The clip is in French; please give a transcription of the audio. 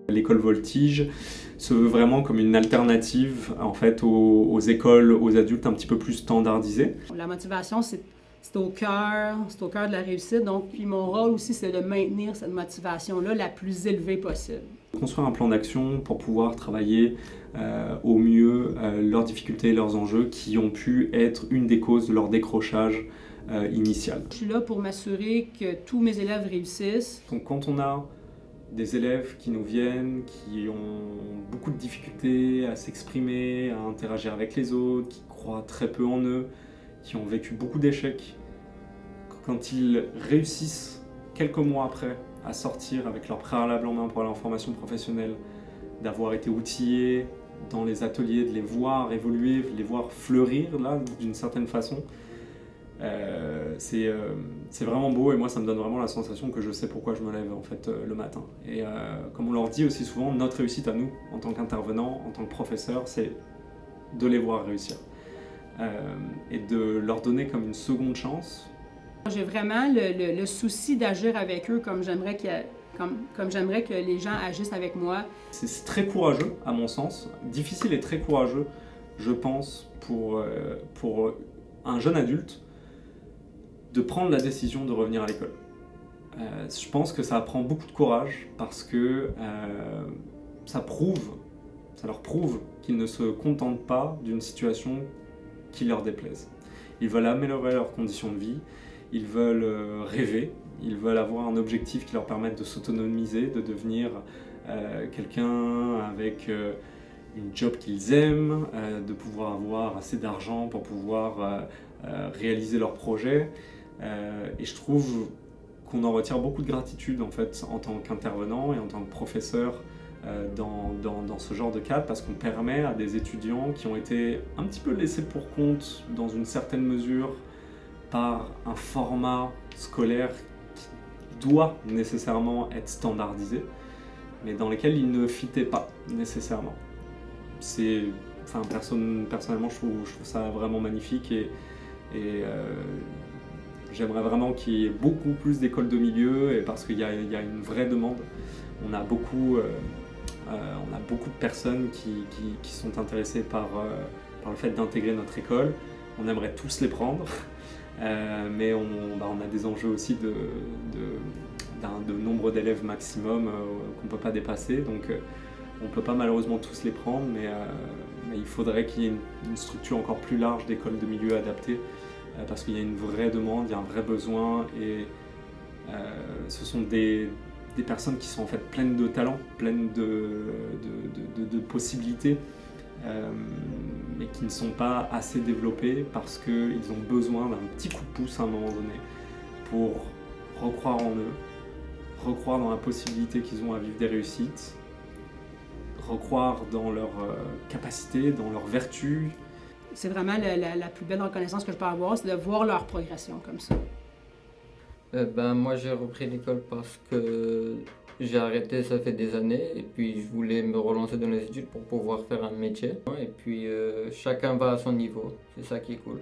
L'école Voltige se veut vraiment comme une alternative en fait, aux écoles, aux adultes un petit peu plus standardisées. La motivation, c'est au cœur de la réussite. Donc, puis mon rôle aussi, c'est de maintenir cette motivation-là la plus élevée possible. Construire un plan d'action pour pouvoir travailler au mieux leurs difficultés et leurs enjeux qui ont pu être une des causes de leur décrochage initial. Je suis là pour m'assurer que tous mes élèves réussissent. Donc quand on a des élèves qui nous viennent, qui ont beaucoup de difficultés à s'exprimer, à interagir avec les autres, qui croient très peu en eux, qui ont vécu beaucoup d'échecs, quand ils réussissent quelques mois après à sortir avec leur préalable en main pour aller en formation professionnelle, d'avoir été outillés dans les ateliers, de les voir évoluer, de les voir fleurir là d'une certaine façon, c'est vraiment beau et moi ça me donne vraiment la sensation que je sais pourquoi je me lève en fait le matin. Et comme on leur dit aussi souvent, notre réussite à nous en tant qu'intervenants, en tant que professeurs, c'est de les voir réussir et de leur donner comme une seconde chance. J'ai vraiment le souci d'agir avec eux comme j'aimerais que les gens agissent avec moi. C'est très courageux à mon sens, difficile et très courageux je pense pour un jeune adulte de prendre la décision de revenir à l'école. Je pense que ça prend beaucoup de courage parce que ça leur prouve qu'ils ne se contentent pas d'une situation qui leur déplaise. Ils veulent améliorer leurs conditions de vie, ils veulent rêver, ils veulent avoir un objectif qui leur permette de s'autonomiser, de devenir quelqu'un avec une job qu'ils aiment, de pouvoir avoir assez d'argent pour pouvoir réaliser leurs projets. Et je trouve qu'on en retire beaucoup de gratitude en fait en tant qu'intervenant et en tant que professeur dans ce genre de cadre parce qu'on permet à des étudiants qui ont été un petit peu laissés pour compte dans une certaine mesure par un format scolaire qui doit nécessairement être standardisé mais dans lequel ils ne fitaient pas nécessairement. Personnellement je trouve ça vraiment magnifique et j'aimerais vraiment qu'il y ait beaucoup plus d'écoles de milieu et parce qu'il y a une vraie demande. On a beaucoup de personnes qui sont intéressées par le fait d'intégrer notre école. On aimerait tous les prendre, mais on a des enjeux aussi de nombre d'élèves maximum qu'on ne peut pas dépasser. Donc on ne peut pas malheureusement tous les prendre, mais il faudrait qu'il y ait une structure encore plus large d'écoles de milieu adaptées. Parce qu'il y a une vraie demande, il y a un vrai besoin et ce sont des personnes qui sont en fait pleines de talent, pleines de possibilités mais qui ne sont pas assez développées parce qu'ils ont besoin d'un petit coup de pouce à un moment donné pour recroire en eux, recroire dans la possibilité qu'ils ont à vivre des réussites, recroire dans leurs capacités, dans leurs vertus. C'est vraiment la plus belle reconnaissance que je peux avoir, c'est de voir leur progression comme ça. Moi j'ai repris l'école parce que j'ai arrêté ça fait des années et puis je voulais me relancer dans les études pour pouvoir faire un métier. Et puis chacun va à son niveau, c'est ça qui est cool.